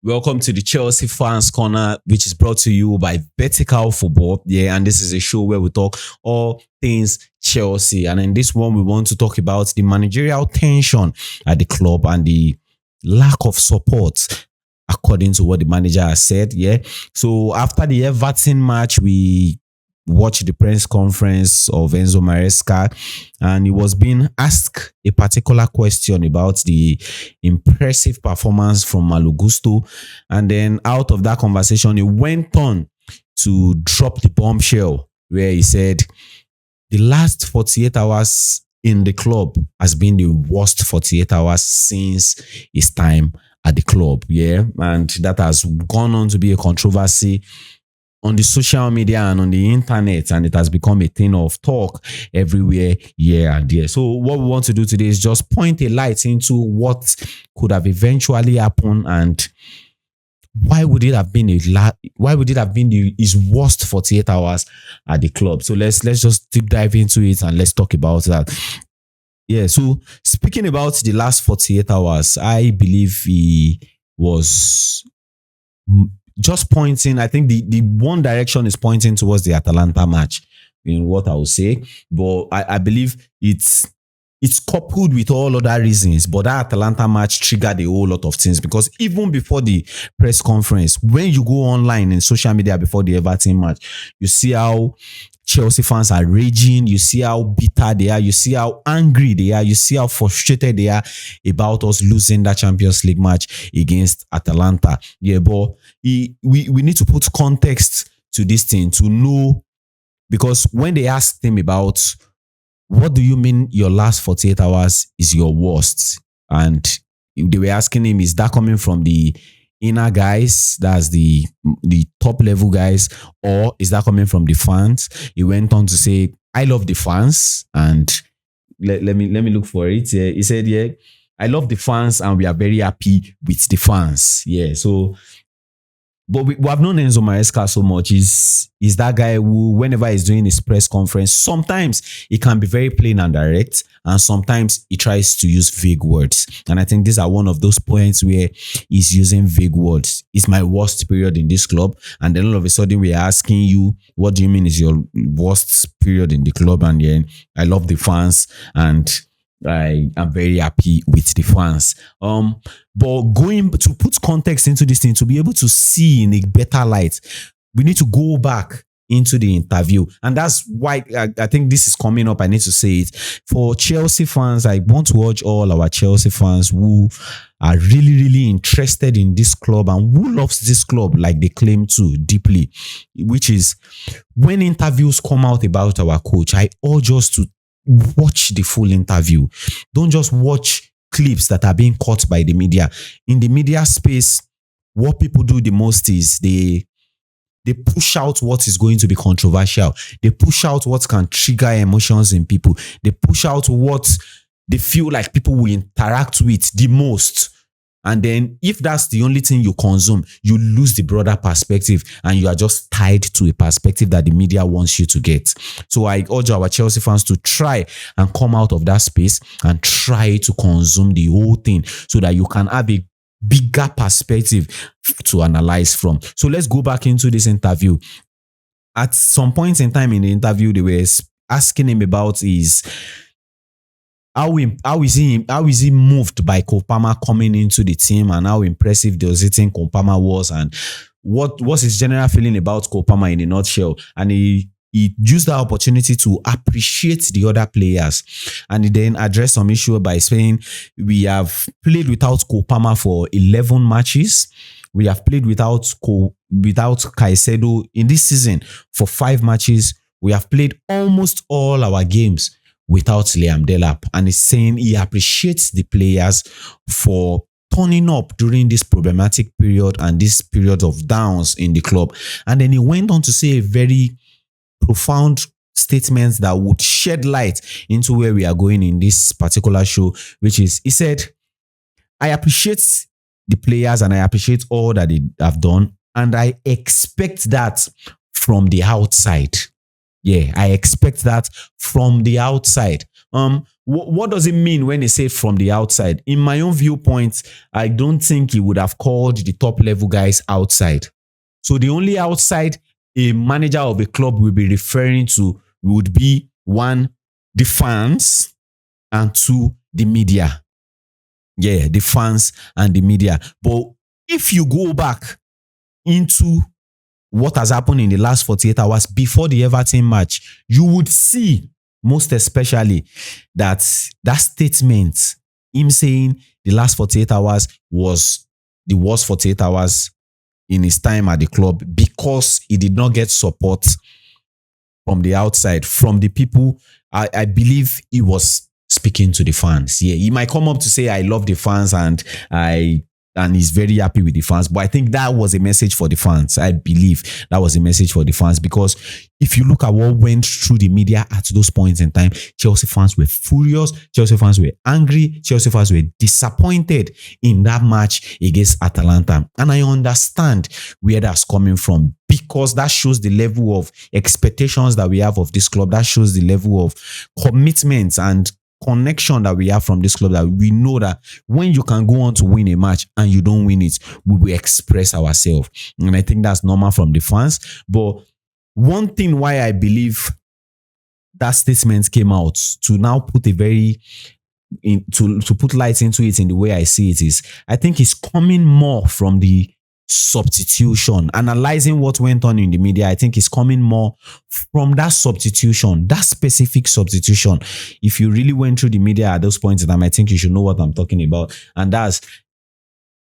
Welcome to the Chelsea Fans Corner, which is brought to you by Vertical Football. Yeah, and this is a show where we talk all things Chelsea. And in this one, we want to talk about the managerial tension at the club and the lack of support, according to what the manager has said. Yeah. So after the Everton match, we watched the press conference of Enzo Maresca, and he was being asked a particular question about the impressive performance from Malo Gusto. And then out of that conversation, he went on to drop the bombshell where he said the last 48 hours in the club has been the worst 48 hours since his time at the club. Yeah. And that has gone on to be a controversy on the social media and on the internet, and it has become a thing of talk everywhere, here and there. So what we want to do today is just point a light into what could have eventually happened and why would it have been his worst 48 hours at the club. So let's just deep dive into it and let's talk about that. Yeah, so speaking about the last 48 hours, I believe he was just pointing. I think the one direction is pointing towards the Atalanta match in what I would say. But I believe it's coupled with all other reasons. But that Atalanta match triggered a whole lot of things, because even before the press conference, when you go online in social media before the Everton match, you see how Chelsea fans are raging. You see how bitter they are. You see how angry they are. You see how frustrated they are about us losing that Champions League match against Atalanta. Yeah, but we need to put context to this thing to know, because when they asked him about what do you mean your last 48 hours is your worst, and they were asking him, is that coming from the inner guys, that's the top level guys, or is that coming from the fans? He went on to say, I love the fans, and let me look for it. Yeah, he said, yeah, I love the fans and we are very happy with the fans. Yeah, so but we have known Enzo Maresca so much. He's that guy who, whenever he's doing his press conference, sometimes he can be very plain and direct, and sometimes he tries to use vague words. And I think these are one of those points where he's using vague words. It's my worst period in this club. And then all of a sudden we're asking you, what do you mean is your worst period in the club? And then I love the fans and I am very happy with the fans. But going to put context into this thing, to be able to see in a better light, we need to go back into the interview. And that's why I think this is coming up. I need to say it. For Chelsea fans, I want to urge all our Chelsea fans who are really, really interested in this club and who loves this club like they claim to deeply, which is when interviews come out about our coach, I urge us to watch the full interview. Don't just watch clips that are being caught by the media. In the media space, what people do the most is they push out what is going to be controversial. They push out what can trigger emotions in people. They push out what they feel like people will interact with the most. And then if that's the only thing you consume, you lose the broader perspective and you are just tied to a perspective that the media wants you to get. So I urge our Chelsea fans to try and come out of that space and try to consume the whole thing so that you can have a bigger perspective to analyze from. So let's go back into this interview. At some point in time in the interview, they were asking him about his how is he moved by Kopama coming into the team, and how impressive does he think Kopama was, and what was his general feeling about Kopama in a nutshell. And he used that opportunity to appreciate the other players, and he then addressed some issue by saying, we have played without Kopama for 11 matches. We have played without Caicedo in this season for 5 matches. We have played almost all our games without Liam Delap, and he's saying he appreciates the players for turning up during this problematic period and this period of downs in the club. And then he went on to say a very profound statement that would shed light into where we are going in this particular show, which is, he said, I appreciate the players and I appreciate all that they have done, and I expect that from the outside. Yeah, I expect that from the outside. what does it mean when they say from the outside? In my own viewpoint, I don't think he would have called the top level guys outside. So the only outside a manager of a club will be referring to would be one, the fans, and two, the media. Yeah, the fans and the media. But if you go back into what has happened in the last 48 hours before the Everton match, you would see, most especially, that statement, him saying the last 48 hours was the worst 48 hours in his time at the club because he did not get support from the outside, from the people. I believe he was speaking to the fans. Yeah, he might come up to say, I love the fans and he's very happy with the fans. But I think that was a message for the fans. I believe that was a message for the fans, because if you look at what went through the media at those points in time, Chelsea fans were furious. Chelsea fans were angry. Chelsea fans were disappointed in that match against Atalanta. And I understand where that's coming from, because that shows the level of expectations that we have of this club. That shows the level of commitment and connection that we have from this club, that we know that when you can go on to win a match and you don't win it, we will express ourselves. And I think that's normal from the fans. But one thing why I believe that statement came out to now put a very to put light into it in the way I see it is, I think it's coming more from the substitution. Analyzing what went on in the media, I think it's coming more from that substitution, that specific substitution. If you really went through the media at those points in time, I think you should know what I'm talking about. And that's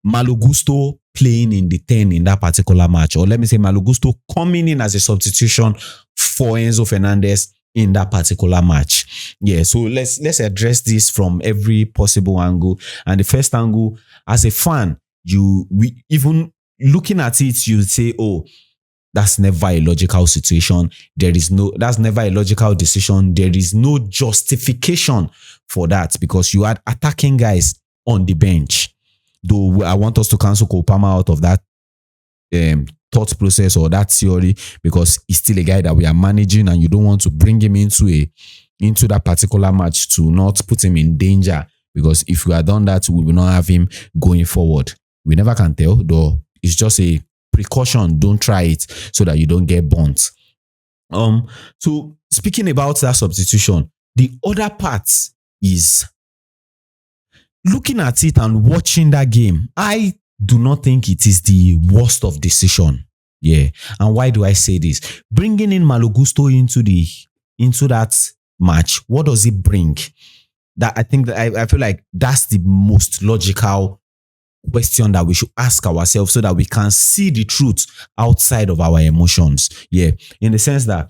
Malo Gusto playing in the 10 in that particular match. Or let me say Malo Gusto coming in as a substitution for Enzo Fernandez in that particular match. Yeah, so let's address this from every possible angle. And the first angle, as a fan, we even looking at it, you say, oh, that's never a logical situation. That's never a logical decision. There is no justification for that, because you had attacking guys on the bench. Though I want us to cancel Kopama out of that thought process or that theory, because he's still a guy that we are managing, and you don't want to bring him into that particular match to not put him in danger, because if we had done that, we will not have him going forward. We never can tell, though. It's just a precaution. Don't try it so that you don't get burnt. So speaking about that substitution, the other part is looking at it and watching that game. I do not think it is the worst of decision. Yeah. And why do I say this? Bringing in Malo Gusto into that match, what does it bring? That I think that I feel like that's the most logical question that we should ask ourselves, so that we can see the truth outside of our emotions. Yeah. In the sense that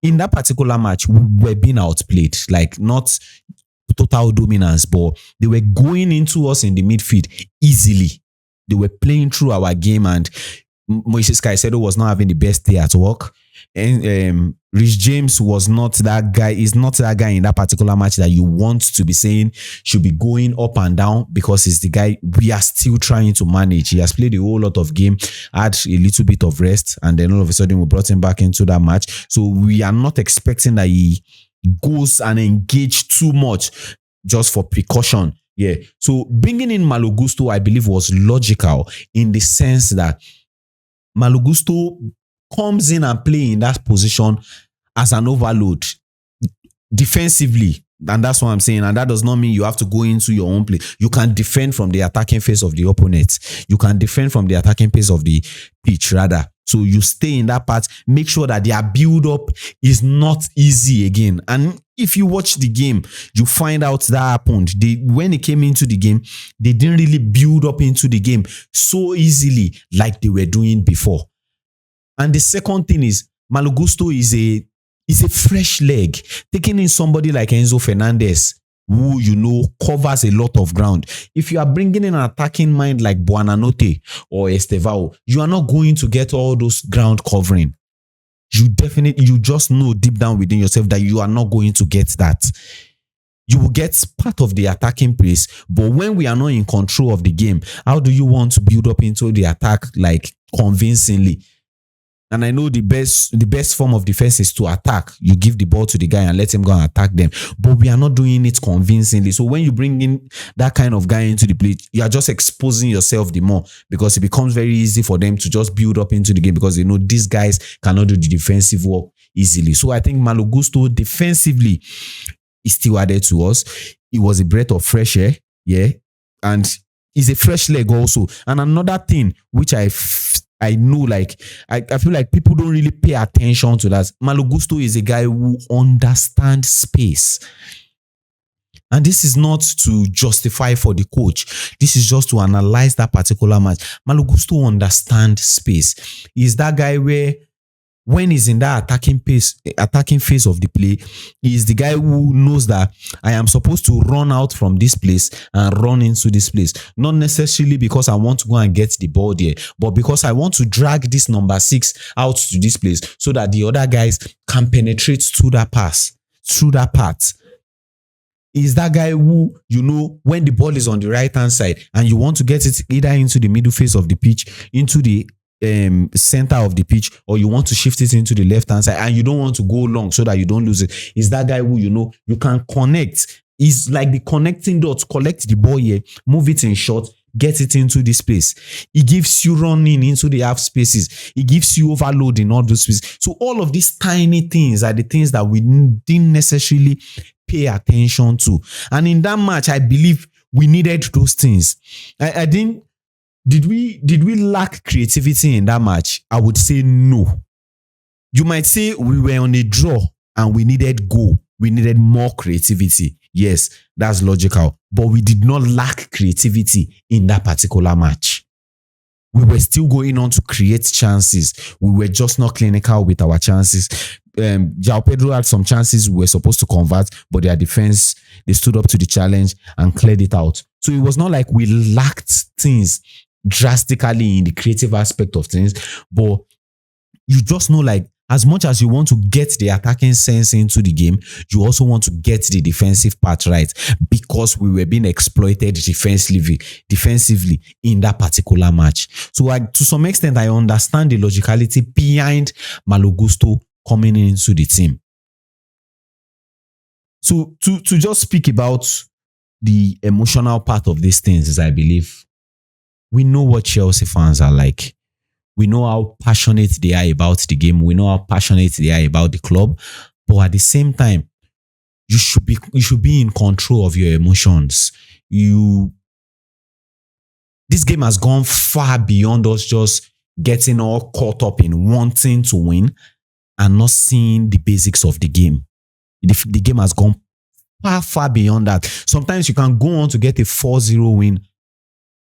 in that particular match, we were being outplayed, like not total dominance, but they were going into us in the midfield easily. They were playing through our game, and Moises Caicedo was not having the best day at work. And Rich James was not that guy. Is not that guy in that particular match that you want to be saying should be going up and down, because he's the guy we are still trying to manage. He has played a whole lot of game, had a little bit of rest, and then all of a sudden we brought him back into that match. So we are not expecting that he goes and engage too much just for precaution. Yeah. So bringing in Malo Gusto, I believe, was logical, in the sense that Malo Gusto comes in and play in that position as an overload defensively. And that's what I'm saying. And that does not mean you have to go into your own play. You can defend from the attacking phase of the opponent. You can defend from the attacking phase of the pitch, rather. So you stay in that part. Make sure that their build-up is not easy again. And if you watch the game, you find out that happened. When they came into the game, they didn't really build up into the game so easily like they were doing before. And the second thing is, Malo Gusto is a fresh leg. Taking in somebody like Enzo Fernandez, who, covers a lot of ground. If you are bringing in an attacking mind like Buonanotte or Estevao, you are not going to get all those ground covering. You just know deep down within yourself that you are not going to get that. You will get part of the attacking pace, but when we are not in control of the game, how do you want to build up into the attack like convincingly? And I know the best form of defense is to attack. You give the ball to the guy and let him go and attack them. But we are not doing it convincingly. So when you bring in that kind of guy into the play, you are just exposing yourself the more, because it becomes very easy for them to just build up into the game, because they know these guys cannot do the defensive work easily. So I think Malo Gusto defensively is still added to us. It was a breath of fresh air, yeah, and it's a fresh leg also. And another thing which I know, like, I feel like people don't really pay attention to that. Malo Gusto is a guy who understands space. And this is not to justify for the coach. This is just to analyze that particular match. Malo Gusto understands space. He's that guy where when he's in that attacking phase of the play, he's the guy who knows that I am supposed to run out from this place and run into this place. Not necessarily because I want to go and get the ball there, but because I want to drag this number 6 out to this place so that the other guys can penetrate through that path. Is that guy who, when the ball is on the right hand side and you want to get it either into the middle phase of the pitch, into the center of the pitch, or you want to shift it into the left hand side and you don't want to go long so that you don't lose it. Is that guy who you can connect. Is like the connecting dots. Collect the ball here, move it in short, get it into this space. He gives you running into the half spaces. He gives you overload in all those spaces. So all of these tiny things are the things that we didn't necessarily pay attention to. And in that match, I believe we needed those things. I didn't. Did we lack creativity in that match? I would say no. You might say we were on a draw and we needed goal. We needed more creativity. Yes, that's logical. But we did not lack creativity in that particular match. We were still going on to create chances. We were just not clinical with our chances. João Pedro had some chances we were supposed to convert, but their defense, they stood up to the challenge and cleared it out. So it was not like we lacked things drastically in the creative aspect of things, but you just know, like, as much as you want to get the attacking sense into the game, you also want to get the defensive part right, because we were being exploited defensively in that particular match. So to some extent, I understand the logicality behind Malo Gusto coming into the team. So to just speak about the emotional part of these things, is I believe we know what Chelsea fans are like. We know how passionate they are about the game. We know how passionate they are about the club. But at the same time, you should be in control of your emotions. This game has gone far beyond us just getting all caught up in wanting to win and not seeing the basics of the game. The game has gone far beyond that. Sometimes you can go on to get a 4-0 win,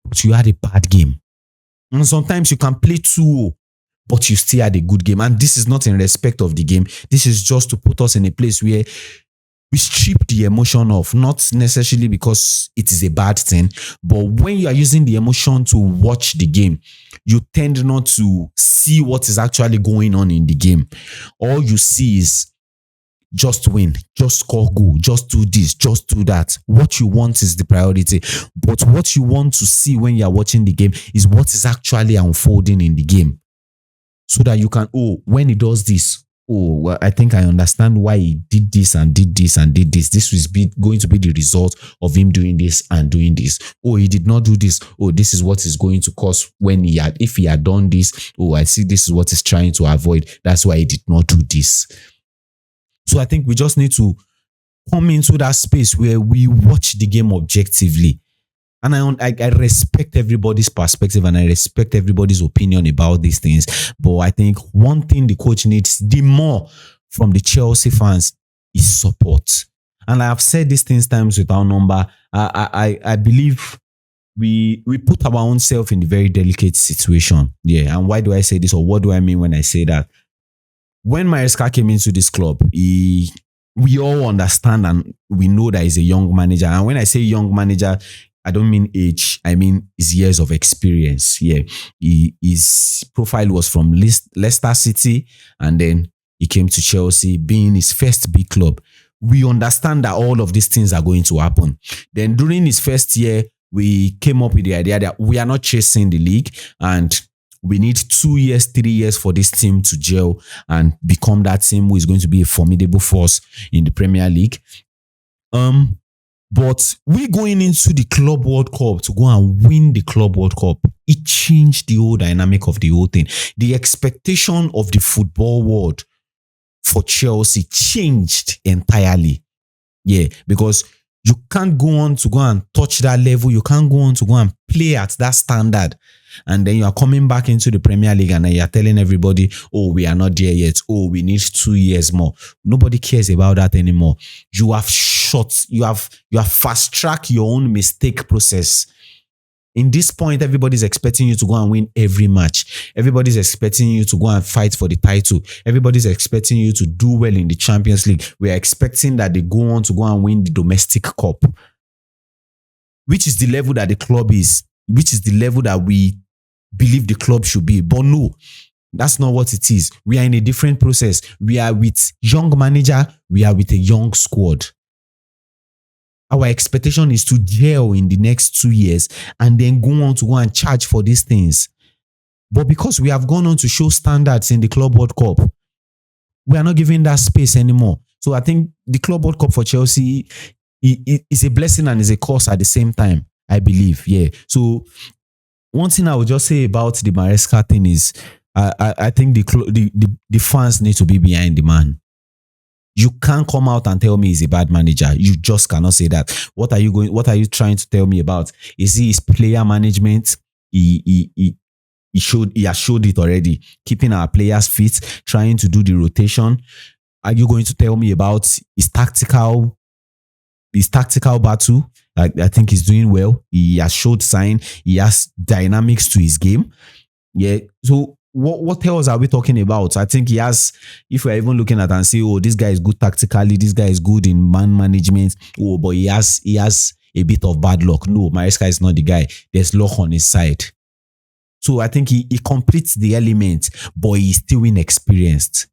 but you had a bad game. And sometimes you can play 2-0, but you still had a good game. And this is not in respect of the game. This is just to put us in a place where we strip the emotion off, not necessarily because it is a bad thing, but when you are using the emotion to watch the game, you tend not to see what is actually going on in the game. All you see is just win, just score goal, just do this, just do that. What you want is the priority. But what you want to see when you're watching the game is what is actually unfolding in the game. So that you can, when he does this, well, I think I understand why he did this and did this and did this. This is going to be the result of him doing this and doing this. He did not do this. This is what is going to cause if he had done this. I see this is what he's trying to avoid. That's why he did not do this. So I think we just need to come into that space where we watch the game objectively. And I respect everybody's perspective and I respect everybody's opinion about these things. But I think one thing the coach needs the more from the Chelsea fans is support. And I have said these things times without number. I believe we put our own self in a very delicate situation. Yeah. And why do I say this, or what do I mean when I say that? When Maresca came into this club, we all understand and we know that he's a young manager. And when I say young manager, I don't mean age. I mean his years of experience. Yeah, his profile was from Leicester City, and then he came to Chelsea, being his first big club. We understand that all of these things are going to happen. Then during his first year, we came up with the idea that we are not chasing the league, and We need 2 years, 3 years for this team to gel and become that team who is going to be a formidable force in the Premier League. But we going into the Club World Cup to go and win the Club World Cup, it changed the whole dynamic of the whole thing. The expectation of the football world for Chelsea changed entirely. Yeah, because you can't go on to go and touch that level. You can't go on to go and play at that standard. And then you are coming back into the Premier League and then you're telling everybody, oh, we are not there yet. Oh, we need 2 years more. Nobody cares about that anymore. You have fast-tracked your own mistake process. In this point, everybody's expecting you to go and win every match. Everybody's expecting you to go and fight for the title. Everybody's expecting you to do well in the Champions League. We're expecting that they go on to go and win the domestic cup, which is the level that the club is, which is the level that we believe the club should be. But no, that's not what it is. We are in a different process. We are with young manager. We are with a young squad. Our expectation is to gel in the next 2 years and then go on to go and charge for these things. But because we have gone on to show standards in the Club World Cup, we are not giving that space anymore. So I think the Club World Cup for Chelsea is a blessing and is a curse at the same time, I believe. Yeah. So one thing I would just say about the Maresca thing is I think the fans need to be behind the man. You can't come out and tell me he's a bad manager. You just cannot say that. What are you trying to tell me about? Is he his player management? He has showed it already. Keeping our players fit, trying to do the rotation. Are you going to tell me about his tactical battle? I think he's doing well. He has showed sign. He has dynamics to his game. Yeah. So what else are we talking about? I think he has, if we're even looking at and say, oh, this guy is good tactically, this guy is good in man management, oh, but he has a bit of bad luck. No, Maresca is not the guy. There's luck on his side. So I think he completes the element, but he's still inexperienced.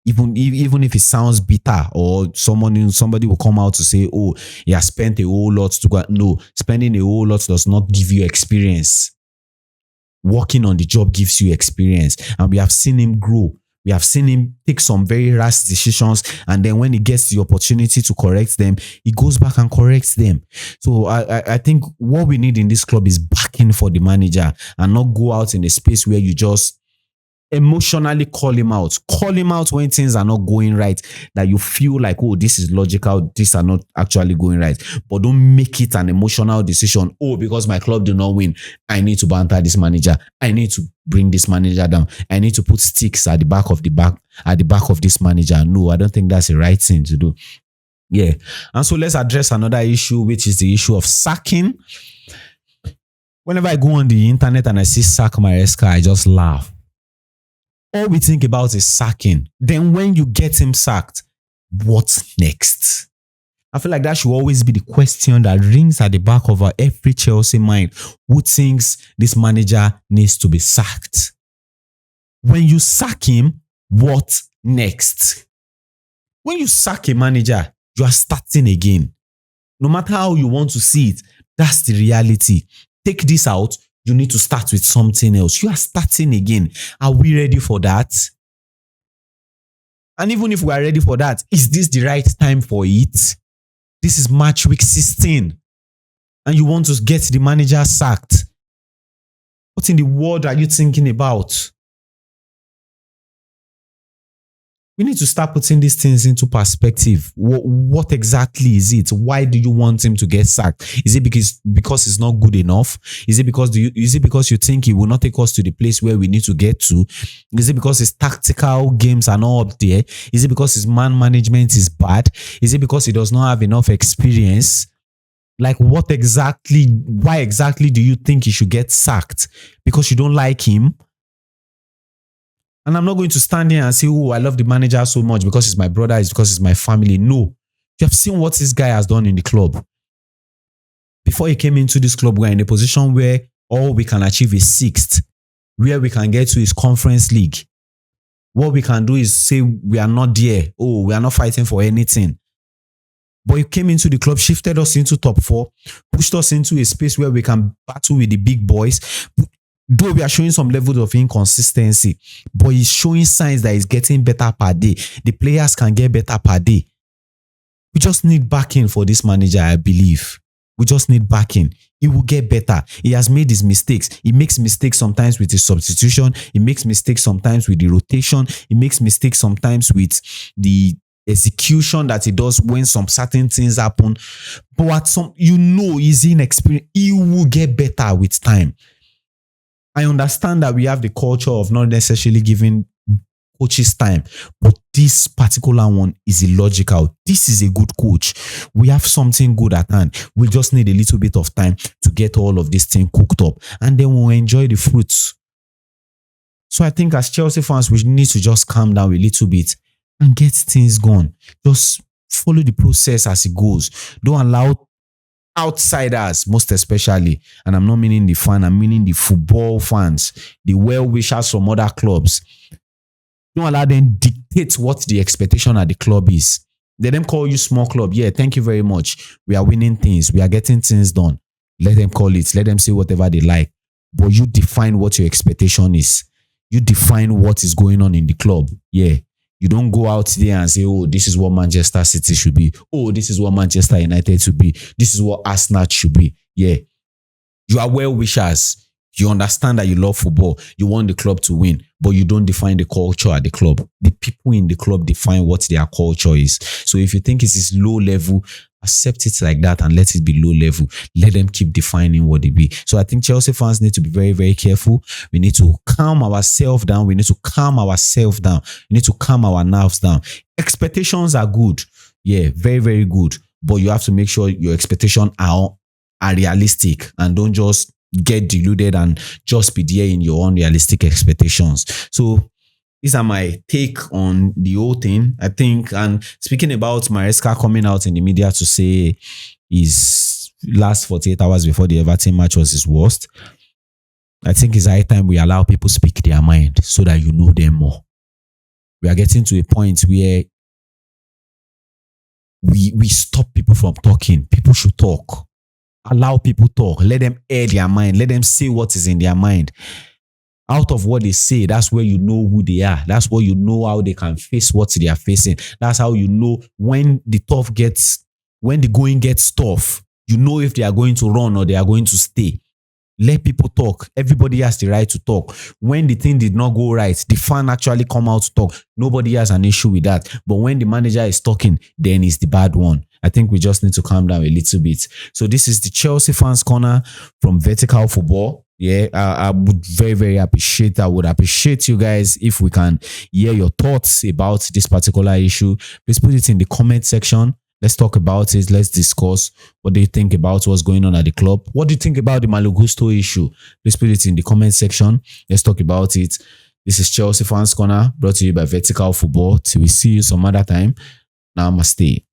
Even if it sounds bitter or somebody will come out to say, oh, he has spent a whole lot to go. No, spending a whole lot does not give you experience. Working on the job gives you experience, and we have seen him grow. We have seen him take some very rash decisions, and then when he gets the opportunity to correct them, he goes back and corrects them. So I think what we need in this club is backing for the manager and not go out in a space where you just emotionally call him out. Call him out when things are not going right, that you feel like, oh, this is logical, these are not actually going right. But don't make it an emotional decision. Oh, because my club do not win, I need to banter this manager. I need to bring this manager down. I need to put sticks at the back of this manager. No, I don't think that's the right thing to do. Yeah. And so let's address another issue, which is the issue of sacking. Whenever I go on the internet and I see sack Maresca, I just laugh. All we think about is sacking. Then when you get him sacked, what's next? I feel like that should always be the question that rings at the back of every Chelsea mind. Who thinks this manager needs to be sacked? When you sack him, what next? When you sack a manager, you are starting again. No matter how you want to see it, that's the reality. Take this out. You need to start with something else. You are starting again. Are we ready for that? And even if we are ready for that, is this the right time for it? This is match week 16. And you want to get the manager sacked. What in the world are you thinking about? We need to start putting these things into perspective. What exactly is it? Why do you want him to get sacked? Is it because it's not good enough? Is it because you think he will not take us to the place where we need to get to? Is it because his tactical games are not up there? Is it because his man management is bad? Is it because he does not have enough experience? Like why exactly do you think he should get sacked? Because you don't like him? And I'm not going to stand here and say, oh, I love the manager so much because he's my brother, it's because he's my family. No. You have seen what this guy has done in the club. Before he came into this club, we're in a position where all we can achieve is 6th. Where we can get to is Conference League. What we can do is say we are not there. Oh, we are not fighting for anything. But he came into the club, shifted us into top 4, pushed us into a space where we can battle with the big boys, Though we are showing some levels of inconsistency, but he's showing signs that he's getting better per day. The players can get better per day. We just need backing for this manager, I believe. We just need backing. He will get better. He has made his mistakes. He makes mistakes sometimes with his substitution. He makes mistakes sometimes with the rotation. He makes mistakes sometimes with the execution that he does when some certain things happen. But at some, he's inexperienced. He will get better with time. I understand that we have the culture of not necessarily giving coaches time, but this particular one is illogical. This is a good coach. We have something good at hand. We just need a little bit of time to get all of this thing cooked up, and then we'll enjoy the fruits. So I think as Chelsea fans, we need to just calm down a little bit and get things going. Just follow the process as it goes. Don't allow outsiders, most especially, and I'm not meaning the fan, I'm meaning the football fans, the well-wishers from other clubs. Don't allow them dictate what the expectation at the club is. Let them call you small club. Yeah, thank you very much. We are winning things. We are getting things done. Let them call it. Let them say whatever they like. But you define what your expectation is. You define what is going on in the club. Yeah. You don't go out there and say, oh, this is what Manchester City should be. Oh, this is what Manchester United should be. This is what Arsenal should be. Yeah. You are well-wishers. You understand that you love football. You want the club to win, but you don't define the culture at the club. The people in the club define what their culture is. So if you think it is low level, accept it like that and let it be low level. Let them keep defining what it be. So I think Chelsea fans need to be very, very careful. We need to calm ourselves down. We need to calm ourselves down. We need to calm our nerves down. Expectations are good. Yeah, very, very good. But you have to make sure your expectations are realistic and don't just get deluded and just be there in your unrealistic expectations. So these are my take on the whole thing. I think, and speaking about Maresca coming out in the media to say his last 48 hours before the Everton match was his worst, I think it's high time we allow people speak their mind so that you know them more. We are getting to a point where we stop people from talking. People should talk. Allow people talk. Let them air their mind. Let them say what is in their mind. Out of what they say, that's where you know who they are. That's where you know how they can face what they are facing. That's how you know when the going gets tough, you know if they are going to run or they are going to stay. Let people talk. Everybody has the right to talk. When the thing did not go right, the fan actually come out to talk. Nobody has an issue with that. But when the manager is talking, then it's the bad one. I think we just need to calm down a little bit. So this is the Chelsea Fans Corner from Vertical Football. Yeah, I would very, very appreciate that. I would appreciate you guys if we can hear your thoughts about this particular issue. Please put it in the comment section. Let's talk about it. Let's discuss. What do you think about what's going on at the club? What do you think about the Malo Gusto issue? Please put it in the comment section. Let's talk about it. This is Chelsea Fans Corner, brought to you by Vertical Football. Till we see you some other time. Namaste.